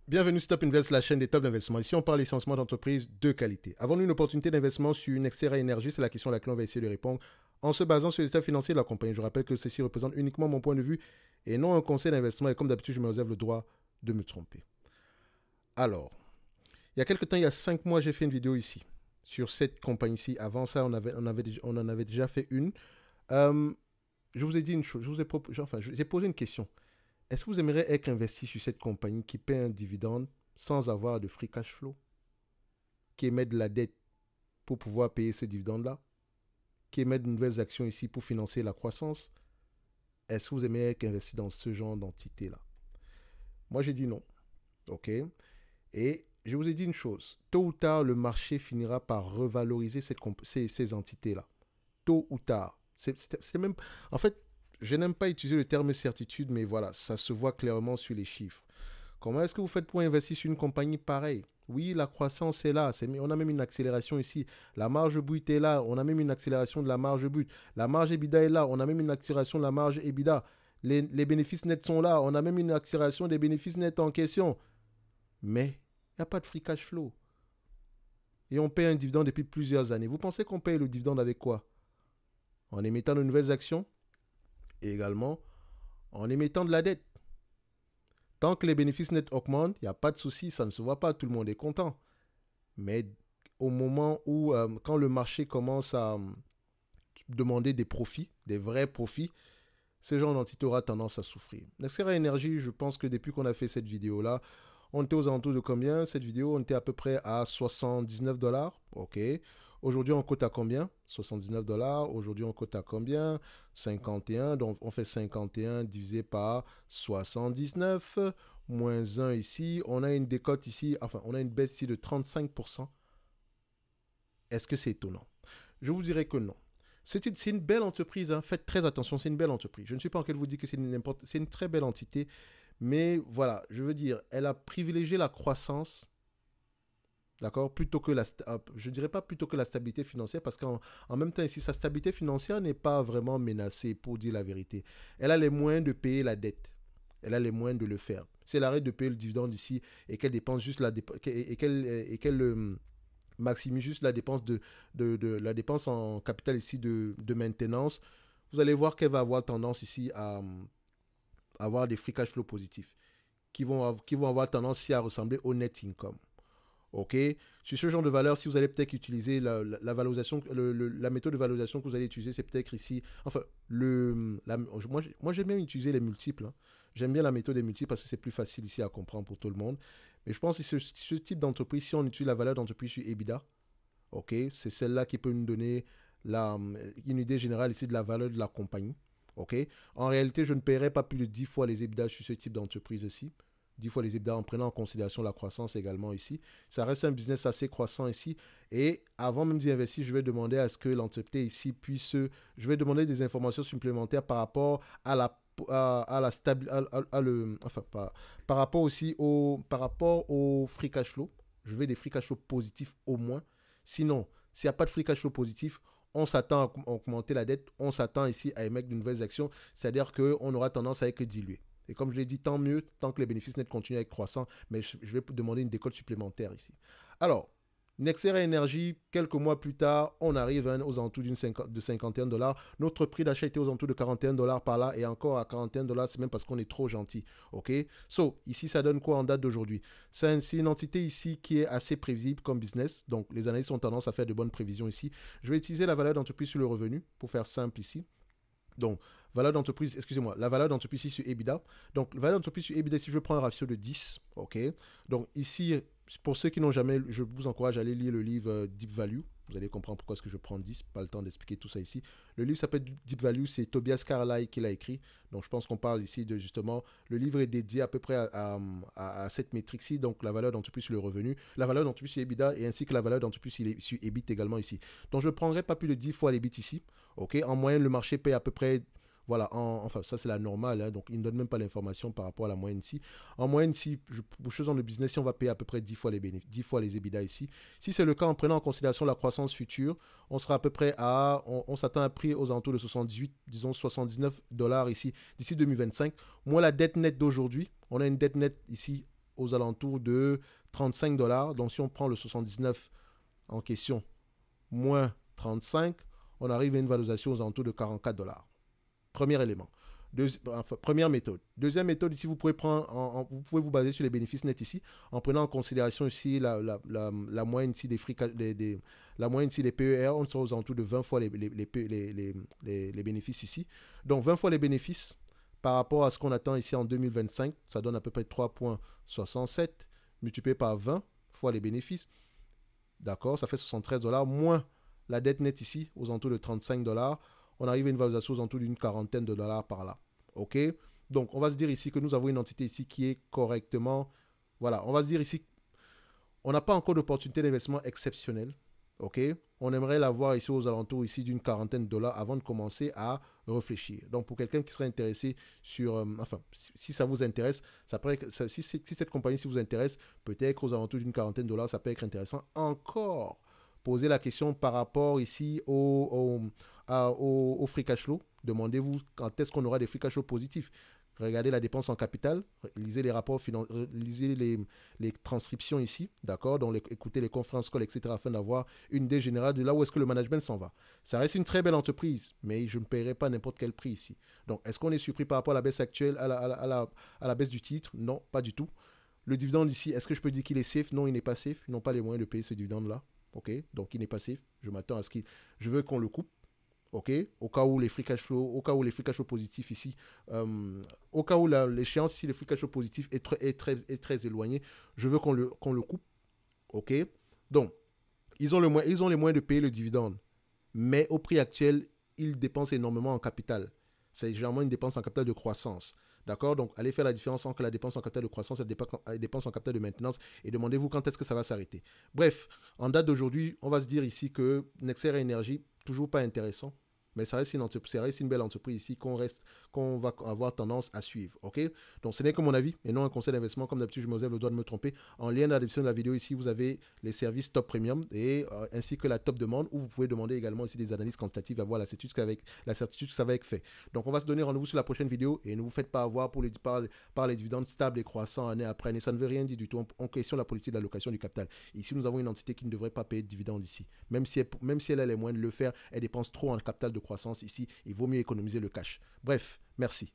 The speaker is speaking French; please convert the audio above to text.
Bienvenue sur Top Invest, la chaîne des top d'investissement. Ici, on parle essentiellement d'entreprises de qualité. Avons-nous une opportunité d'investissement sur une Nextera Energy? C'est la question à laquelle on va essayer de répondre en se basant sur les états financiers de la compagnie. Je rappelle que ceci représente uniquement mon point de vue et non un conseil d'investissement. Et comme d'habitude, je me réserve le droit de me tromper. Alors, il y a quelques temps, il y a 5 mois, j'ai fait une vidéo ici sur cette compagnie-ci. Avant ça, on en avait déjà fait une. Euh, je vous ai dit une chose, j'ai posé une question. Est-ce que vous aimeriez être investi sur cette compagnie qui paie un dividende sans avoir de free cash flow, qui émet de la dette pour pouvoir payer ce dividende-là, qui émet de nouvelles actions ici pour financer la croissance? Est-ce que vous aimeriez être investi dans ce genre d'entité-là? Moi, j'ai dit non. OK? Et je vous ai dit une chose. Tôt ou tard, le marché finira par revaloriser ces entités-là. Tôt ou tard. C'est même... En fait, je n'aime pas utiliser le terme certitude, mais voilà, ça se voit clairement sur les chiffres. Comment est-ce que vous faites pour investir sur une compagnie pareille? Oui, la croissance est là. On a même une accélération ici. La marge brute est là. On a même une accélération de la marge brute. La marge EBITDA est là. On a même une accélération de la marge EBITDA. Les bénéfices nets sont là. On a même une accélération des bénéfices nets en question. Mais il n'y a pas de free cash flow. Et on paye un dividende depuis plusieurs années. Vous pensez qu'on paye le dividende avec quoi? En émettant de nouvelles actions et également en émettant de la dette. Tant que les bénéfices nets augmentent, il n'y a pas de souci, ça ne se voit pas, tout le monde est content. Mais au moment où, quand le marché commence à demander des profits, des vrais profits, ce genre d'entité aura tendance à souffrir. Nextera Energy, je pense que depuis qu'on a fait cette vidéo-là, on était aux alentours de combien? Cette vidéo, on était à peu près à 79 dollars. OK. Aujourd'hui, on cote à combien? 79 dollars. Aujourd'hui, on cote à combien? 51. Donc, on fait 51 divisé par 79. Moins 1 ici. On a une décote ici. Enfin, on a une baisse ici de 35%. Est-ce que c'est étonnant? Je vous dirais que non. C'est une belle entreprise. Hein. Faites très attention, c'est une belle entreprise. Je ne suis pas en train de vous dire que c'est une très belle entité. Mais voilà, je veux dire, elle a privilégié la croissance, d'accord, plutôt que je dirais pas plutôt que la stabilité financière, parce qu'en même temps, ici, sa stabilité financière n'est pas vraiment menacée, pour dire la vérité. Elle a les moyens de payer la dette. Elle a les moyens de le faire. Si elle arrête de payer le dividende ici et qu'elle dépense juste et qu'elle maximise juste la dépense la dépense en capital ici de maintenance, vous allez voir qu'elle va avoir tendance ici à avoir des free cash flow positifs qui vont avoir tendance ici à ressembler au net income. OK? Sur ce genre de valeur, si vous allez peut-être utiliser la valorisation, la méthode de valorisation que vous allez utiliser, c'est peut-être ici. Enfin, moi j'aime bien utiliser les multiples. Hein. J'aime bien la méthode des multiples parce que c'est plus facile ici à comprendre pour tout le monde. Mais je pense que ce type d'entreprise, si on utilise la valeur d'entreprise sur EBITDA, OK, c'est celle-là qui peut nous donner une idée générale ici de la valeur de la compagnie. OK? En réalité, je ne paierai pas plus de 10 fois les EBITDA sur ce type d'entreprise ici. 10 fois les EBITDA en prenant en considération la croissance également ici. Ça reste un business assez croissant ici. Et avant même d'y investir, je vais demander à ce que l'entreprise ici puisse... Je vais demander des informations supplémentaires par rapport à la stabilité... Enfin, par rapport aussi au free cash flow. Je veux des free cash flow positifs au moins. Sinon, s'il n'y a pas de free cash flow positif, on s'attend à augmenter la dette, on s'attend ici à émettre de nouvelles actions, c'est-à-dire qu'on aura tendance à être dilué. Et comme je l'ai dit, tant mieux, tant que les bénéfices nets continuent à être croissants, mais je vais demander une décote supplémentaire ici. Alors, Nextera Energy, quelques mois plus tard, on arrive aux alentours de 51 dollars. Notre prix d'achat était aux alentours de 41 dollars par là, et encore à 41 dollars, c'est même parce qu'on est trop gentil. OK? So, ici, ça donne quoi en date d'aujourd'hui? C'est une entité ici qui est assez prévisible comme business. Donc, les analystes ont tendance à faire de bonnes prévisions ici. Je vais utiliser la valeur d'entreprise sur le revenu pour faire simple ici. Donc, valeur d'entreprise, excusez-moi, la valeur d'entreprise ici sur EBITDA. Donc, la valeur d'entreprise sur EBITDA, si je prends un ratio de 10, OK. Donc, ici, pour ceux qui n'ont jamais, je vous encourage à aller lire le livre Deep Value. Vous allez comprendre pourquoi est-ce que je prends 10, pas le temps d'expliquer tout ça ici. Le livre s'appelle Deep Value, c'est Tobias Carlyle qui l'a écrit. Donc, je pense qu'on parle ici de justement, le livre est dédié à peu près à cette métrique-ci, donc la valeur d'entreprise sur le revenu, la valeur d'entreprise sur EBITDA et ainsi que la valeur d'entreprise sur EBIT également ici. Donc, je ne prendrai pas plus de 10 fois l'EBIT ici. OK, en moyenne, le marché paye à peu près, voilà, enfin, ça c'est la normale, hein, donc il ne donne même pas l'information par rapport à la moyenne ici. En moyenne, si, pour choses dans le business, si on va payer à peu près 10 fois les bénéfices, 10 fois les EBITDA ici. Si c'est le cas, en prenant en considération la croissance future, on sera à peu près on s'attend à un prix aux alentours de 78, disons 79 dollars ici, d'ici 2025. Moins la dette nette d'aujourd'hui, on a une dette nette ici aux alentours de 35 $. Donc, si on prend le 79 en question, moins 35, on arrive à une valorisation aux alentours de 44 $. Premier élément. Première méthode. Deuxième méthode, ici, vous pouvez vous pouvez vous baser sur les bénéfices nets ici, en prenant en considération ici la moyenne ici la moyenne ici des PER, on sera aux alentours de 20 fois les bénéfices ici. Donc 20 fois les bénéfices par rapport à ce qu'on attend ici en 2025, ça donne à peu près 3,67 multiplié par 20 fois les bénéfices. D'accord, ça fait 73 $, moins la dette nette ici, aux alentours de 35 $. On arrive à une valorisation aux alentours d'une quarantaine de dollars par là. OK? Donc, on va se dire ici que nous avons une entité ici qui est correctement... Voilà, on va se dire ici, on n'a pas encore d'opportunité d'investissement exceptionnelle. OK? On aimerait l'avoir ici aux alentours ici d'une quarantaine de dollars avant de commencer à réfléchir. Donc, pour quelqu'un qui serait intéressé sur... enfin, si ça vous intéresse, si cette compagnie vous intéresse, peut-être aux alentours d'une quarantaine de dollars, ça peut être intéressant. Encore, poser la question par rapport ici au free cash flow. Demandez-vous quand est-ce qu'on aura des free cash flow positifs. Regardez la dépense en capital, lisez les rapports financiers, lisez les transcriptions ici, d'accord, donc écoutez les conférences calls, etc., afin d'avoir une idée générale de là où est-ce que le management s'en va. Ça reste une très belle entreprise, mais je ne paierai pas n'importe quel prix ici. Donc, est-ce qu'on est surpris par rapport à la baisse actuelle, à la baisse du titre? Non, pas du tout. Le dividende ici, est-ce que je peux dire qu'il est safe? Non, il n'est pas safe. Ils n'ont pas les moyens de payer ce dividende-là. OK, donc il n'est pas safe. Je m'attends à ce qu'il... Je veux qu'on le coupe. OK, au cas où les free cash flow positifs ici, au cas où l'échéance ici, les free cash flow positifs est très éloigné, je veux qu'on le coupe. OK, donc ils ont les moyens de payer le dividende, mais au prix actuel, ils dépensent énormément en capital. C'est généralement une dépense en capital de croissance. D'accord? Donc, allez faire la différence entre la dépense en capital de croissance et la dépense en capital de maintenance et demandez-vous quand est-ce que ça va s'arrêter. Bref, en date d'aujourd'hui, on va se dire ici que Nexera Energy, toujours pas intéressant, mais ça reste une belle entreprise ici qu'on va avoir tendance à suivre. OK? Donc, ce n'est que mon avis et non un conseil d'investissement. Comme d'habitude, je me réserve le droit de me tromper. En lien dans la description de la vidéo, ici, vous avez les services Top Premium et ainsi que la Top Demande, où vous pouvez demander également ici des analyses quantitatives, avoir la certitude que ça va être fait. Donc, on va se donner rendez-vous sur la prochaine vidéo et ne vous faites pas avoir par les dividendes stables et croissants année après année. Ça ne veut rien dire du tout en question de la politique d'allocation du capital. Ici, nous avons une entité qui ne devrait pas payer de dividendes ici. Même si elle a les moyens de le faire, elle dépense trop en capital de croissance ici. Il vaut mieux économiser le cash. Bref, merci.